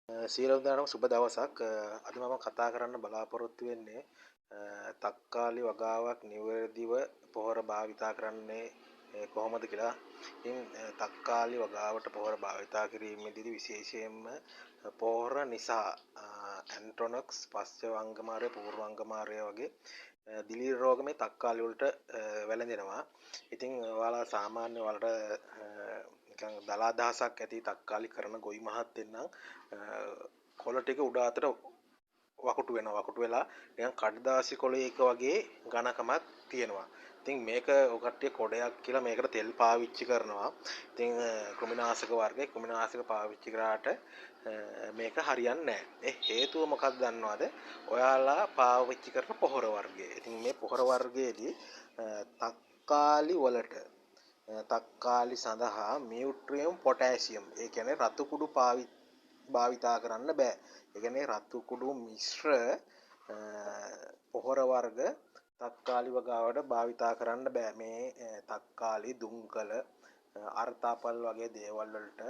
සියලුම දෙනාටම සුබ දවසක්. අද මම කතා කරන්න බලාපොරොත්තු වෙන්නේ තක්කාලි වගාවක් නිවැරදිව පොහොර භාවිතා කරන්නේ කොහොමද කියලා. ඉතින් තක්කාලි වගාවට පොහොර භාවිතා කිරීමේදී විශේෂයෙන්ම පොහොර නිසා ඇන්ට්‍රොනොක්ස් පස්චවංගමාරය පූර්වාංගමාරය වගේ දිලීර රෝග මේ තක්කාලි වලට වැළඳෙනවා. ඉතින් ඔයාලා සාමාන්‍ය වලට නිකන් දලා දහසක් ඇති තක්කාලි කරන ගොවි මහත්තයෙක් නම් කොළ ටික උඩ අතට වකුටු වෙනවා. වකුටු වෙලා නිකන් කඩදාසි කොළයක වගේ ඝනකමක් තියෙනවා. ඉතින් මේක ඔකට්ටිය කොඩයක් කියලා මේකට තෙල් පාවිච්චි කරනවා. ඉතින් කෘමිනාශක වර්ගයේ කෘමිනාශක පාවිච්චි කරාට මේක හරියන්නේ නැහැ. ඒ හේතුව මොකක්ද දන්නවද? ඔයාලා පාවිච්චි කරන පොහොර වර්ගය. ඉතින් මේ පොහොර වර්ගයේදී තක්කාලි වලට තක්කාලි සඳහා මියුට්‍රියම් පොටෑසියම් ඒ කියන්නේ රතු කුඩු භාවිතා කරන්න බෑ. ඒ කියන්නේ රතු කුඩු මිශ්‍ර පොහොර වර්ග තක්කාලි වගාවට භාවිතා කරන්න බෑ. මේ තක්කාලි දුම්කල අර්තාපල් වගේ දේවල් වලට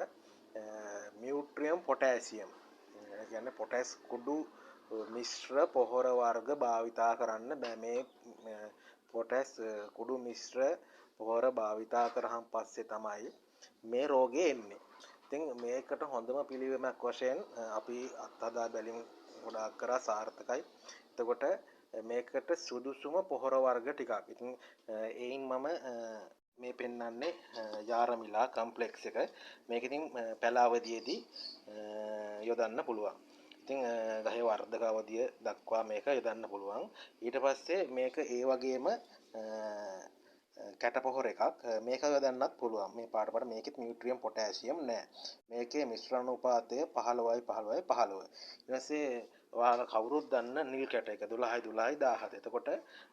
මියුට්‍රියම් පොටෑසියම් ඒ කියන්නේ පොටෑස් කුඩු මිශ්‍ර පොහොර වර්ග භාවිතා කරන්න බෑ. මේ පොටෑස් කුඩු මිශ්‍ර පොහොර භාවිතා කරාන් පස්සේ තමයි මේ රෝගේ එන්නේ. ඉතින් මේකට හොඳම පිළිවෙමක් වශයෙන් අපි අත්හදා බැලීම ගොඩාක් කරා සාර්ථකයි. එතකොට මේකට සුදුසුම පොහොර වර්ග ටිකක්. ඉතින් ඒයින් මම මේ පෙන්වන්නේ යාරමිලා කම්ප්ලෙක්ස් එක. මේක ඉතින් පැල අවධියේදී යොදන්න පුළුවන්. ඉතින් ගහේ වර්ධක අවධිය දක්වා මේක යොදන්න පුළුවන්. ඊට පස්සේ මේක ඒ වගේම කැටපොහොර එකක් මේක යොදන්නත් පුළුවන්. මේ පාට මේකෙත් නියුට්‍රියම් පොටෑසියම් නැහැ. මේකේ මිශ්‍ර අනුපාතය 15යි 15යි 15. ඊට පස්සේ ඔයාලා කවුරුත් දන්න නිල් කැට එක 12යි 12යි 17. එතකොට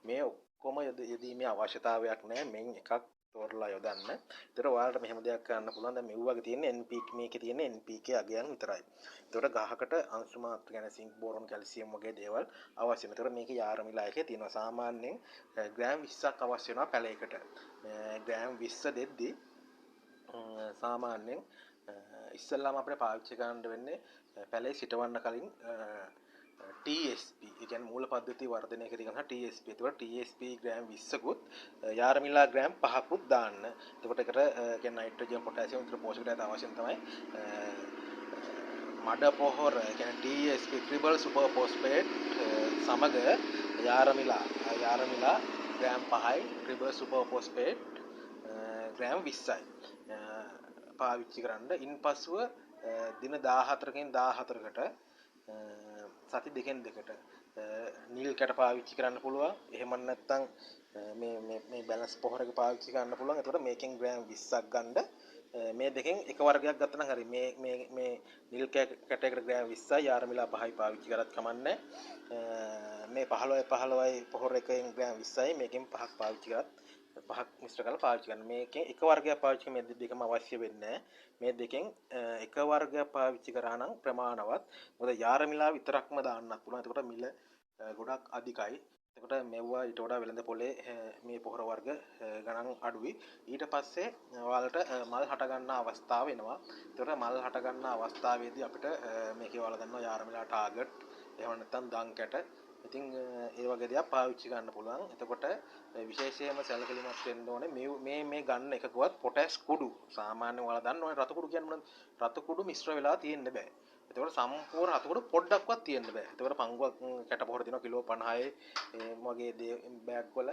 මේ ඔක්කොම යෙදීමේ අවශ්‍යතාවයක් නැහැ. මෙන් එකක් තෝරලා යොදන්න. ඒතර ඔයාලට මෙහෙම දෙයක් කරන්න පුළුවන්. දැන් මෙව්වගේ තියෙන NPK මේකේ තියෙන NPK අගයන් විතරයි. ඒතර ගහකට අංශු මාත්‍ර ගැන සිංක් බෝරොන් කැල්සියම් වගේ දේවල් අවශ්‍ය නැහැ. ඒතර මේක යාරමිලා එකේ තියෙනවා. සාමාන්‍යයෙන් ග්‍රෑම් 20ක් අවශ්‍ය වෙනවා පැලයකට. ග්‍රෑම් 20 දෙද්දී සාමාන්‍යයෙන් ඉස්සෙල්ලාම අපිට පාවිච්චි කරන්න වෙන්නේ පැලේ සිටවන්න කලින් TSP ඒ කියන්නේ මූල පද්ධතිය වර්ධනය කිරීම සඳහා TSP. ඒතකොට TSP ග්‍රෑම් 20කුත් යාරමිලා ග්‍රෑම් 5කුත් දාන්න. එතකොට ඒකට කියන්නේ නයිට්‍රජන් පොටෑසියම් විතර පෝෂක ධාතු අවශ්‍යම තමයි. මඩ පොහොර කියන්නේ TSP ට්‍රිපල් සුපර් ෆොස්ෆේට් සමග යාරමිලා ග්‍රෑම් 5යි ට්‍රිපල් සුපර් ෆොස්ෆේට් ග්‍රෑම් 20යි පාවිච්චි කරන්න. ඉන්පසුව දින 14කින් 14කට සති දෙකෙන් දෙකට නිල් කැට පාවිච්චි කරන්න පුළුවන්. එහෙම නැත්නම් මේ බැලන්ස් පොහොර එක පාවිච්චි කරන්න පුළුවන්. එතකොට මේකෙන් ග්‍රෑම් 20ක් ගන්න මේ දෙකෙන් එක වර්ගයක් ගත්තා නම් හරි. මේ නිල් කැටයකට ග්‍රෑම් 20යි යාරමිලා 5යි පාවිච්චි කරත් කමන්නේ. මේ 15යි පොහොර එකෙන් ග්‍රෑම් 20යි මේකෙන් 5ක් පාවිච්චි කරත් 5ක් මිශ්‍ර කරලා පාවිච්චි කරන්න. මේකෙන් එක වර්ගයක් පාවිච්චි කරන මේ දෙකම අවශ්‍ය වෙන්නේ මේ දෙකෙන් එක වර්ගයක් පාවිච්චි කරා නම් ප්‍රමාණවත්. මොකද යාරමිලා විතරක්ම දාන්නත් පුළුවන්. එතකොට මිල ගොඩක් අධිකයි. එතකොට මෙවුවා ඊට වඩා වෙළඳ පොලේ මේ පොහොර වර්ග ගණන් අඩුයි. ඊට පස්සේ ඔයාලට මල් හට ගන්න අවස්ථාව එනවා. එතකොට මල් හට ගන්න අවස්ථාවේදී අපිට මේකේ ඔයාලා දන්නවා යාරමිලා ටාගට් එහෙම නැත්නම් දන් කැට. ඉතින් ඒ වගේ දේවල් පාවිච්චි ගන්න පුළුවන්. එතකොට විශේෂයෙන්ම සැලකිලිමත් වෙන්න ඕනේ මේ ගන්න එකකවත් පොටෑස් කුඩු. සාමාන්‍යයෙන් ඔයාලා දන්නවනේ රතු කුඩු කියන්නේ මොනවද? රතු කුඩු මිශ්‍ර වෙලා තියෙන්න බෑ. එතකොට සම්පූර්ණ රතු කුඩු පොඩ්ඩක්වත් තියෙන්න බෑ. එතකොට පංගුවක් කැට පොහොර දෙනවා කිලෝ 50යි වගේ බෑග් වල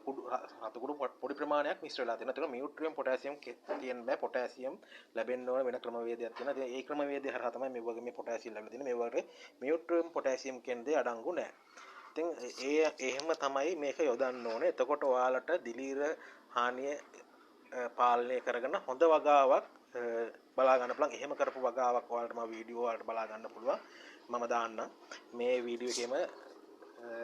කුඩු රතු කුඩු පොඩි ප්‍රමාණයක් මිශ්‍ර වෙලා තියෙනවා. එතකොට මියුට්‍රියම් පොටෑසියම් තියෙන්න බෑ. පොටෑසියම් ලැබෙන්න ඕන වෙන ක්‍රමවේදයක් තියෙනවා. ඉතින් ඒ ක්‍රමවේදය හරහා තමයි මේ වගේ මේ පොටෑසියම් ලැබෙලා තියෙන්නේ. මේ වගේ මියුට්‍රියම් පොටෑසියම් කියන දේ අඩංගු නැහැ. ඉතින් එහෙම තමයි මේක යොදන්න ඕනේ. එතකොට ඔයාලට දිලීර හානිය පාලනය කරගෙන හොඳ වගාවක් බලා ගන්න පුළුවන්. එහෙම කරපු වගාවක් ඔයාලට මම වීඩියෝ වලට බලා ගන්න පුළුවන්. මම දාන්න මේ වීඩියෝ එකේම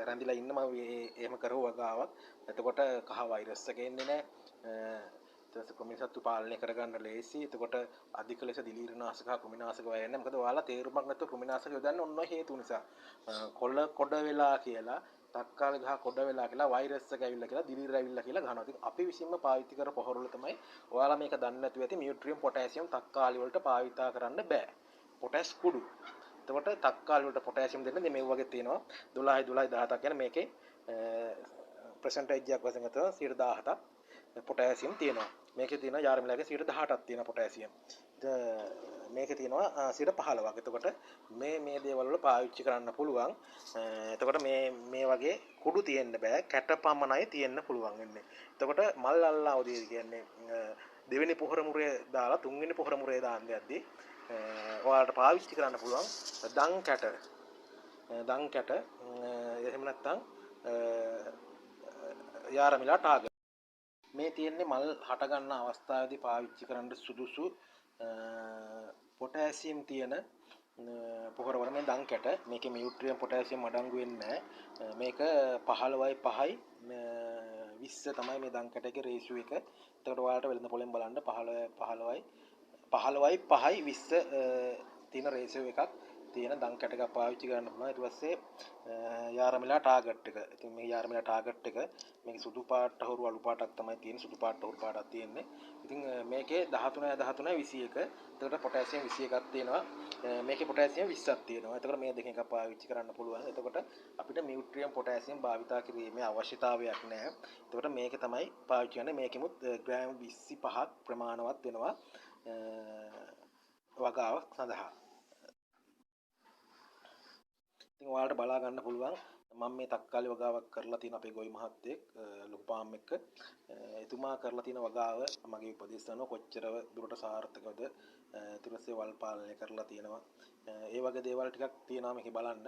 රැඳිලා ඉන්න මම එහෙම කරපු වගාවක්. එතකොට කහ වෛරස් එක එන්නේ නැහැ. ඊට කෘමිසත්තු පාලනය කරගන්න ලේසි. එතකොට අධික ලෙස දිලීරනාශක කෘමිනාශක වයන්නේ. මොකද ඔයාලා තේරුමක් නැතුව කෘමිනාශක යොදන්නේ ඔන්න ඔය හේතු නිසා. කොළ කොඩ වෙලා කියලා තක්කාලි ගහ කොඩ වෙලා කියලා වෛරස් එක ඇවිල්ලා කියලා දිලීර ඇවිල්ලා කියලා ගහනවා. ඉතින් අපි විසින්ම පාවිච්චි කර පොහොර වල තමයි ඔයාලා මේක දන්නේ නැතුව ඇති මියුට්‍රියම් පොටෑසියම් තක්කාලි වලට පාවිතා කරන්න බෑ. පොටෑස් කුඩු. එතකොට තක්කාලි වලට පොටෑසියම් දෙන්න මේ වගේ තියෙනවා 12 17 කියන මේකේ percentage එකක් වශයෙන් ගත්තොත් 17ක් පොටෑසියම් තියෙනවා. මේකේ තියෙනවා යාරමිලාගේ 18ක් තියෙනවා පොටෑසියම්. මේකේ තියෙනවා 15ක්. එතකොට මේ දේවල් වල පාවිච්චි කරන්න පුළුවන්. එතකොට මේ වගේ කුඩු තියෙන්න බෑ. කැටපමණයි තියෙන්න පුළුවන් වෙන්නේ. එතකොට මල් අල්ලා උදේ කියන්නේ දෙවෙනි පොහොර මුරේ දාලා තුන්වෙනි පොහොර මුරේ දාන්න යද්දී ඔයාලට පාවිච්චි කරන්න පුළුවන් දන් කැට එහෙම නැත්නම් යාරමිලා ටාගර්. මේ තියෙන්නේ මල් හට ගන්න අවස්ථාවේදී පාවිච්චි කරන්න සුදුසු පොටෑසියම් තියෙන පොහොර වල මේ දන් කැට. මේකේ නියුට්‍රියන් පොටෑසියම් අඩංගු වෙන්නේ නැහැ. මේක 15යි 5යි 20 තමයි මේ දන් කැට එකේ රේෂියෝ එක. එතකොට ඔයාලට වෙළඳ පොලෙන් බලන්න 15යි 5යි 20 තියෙන රේෂියෝ එකක් තියෙන දන් කැට එකක් පාවිච්චි කරන්න පුළුවන්. ඊට පස්සේ යාරමිලා ටාගට් එක. ඉතින් මේ යාරමිලා ටාගට් එක මේක සුදු පාට හොරු අලු පාටක් තමයි තියෙන්නේ. සුදු පාට හොරු පාටක් තියෙන්නේ. ඉතින් මේකේ 13 එතකොට පොටෑසියම් 21ක් තියෙනවා. මේකේ පොටෑසියම් 20ක් තියෙනවා. එතකොට මේ දෙකෙන් එකක් පාවිච්චි කරන්න පුළුවන්. එතකොට අපිට නියුට්‍රියන් පොටෑසියම් භාවිතා කිරීමේ අවශ්‍යතාවයක් නැහැ. එතකොට මේක තමයි පාවිච්චි කරන්නේ. මේකෙමුත් ග්‍රෑම් 25ක් ප්‍රමාණවත් වෙනවා වගාව සඳහා. ඉතින් ඔයාලට බලා ගන්න පුළුවන් මම මේ තක්කාලි වගාවක් කරලා තියෙන අපේ ගොවි මහත්තයෙක් ලොකු පාම් එක. එතුමා කරලා තියෙන වගාව මගේ උපදෙස් අනුව කොච්චර දුරට සාර්ථකවද ඊට පස්සේ වල් පාලනය කරලා තියෙනවා. ඒ වගේ දේවල් ටිකක් තියෙනවා මේකේ බලන්න.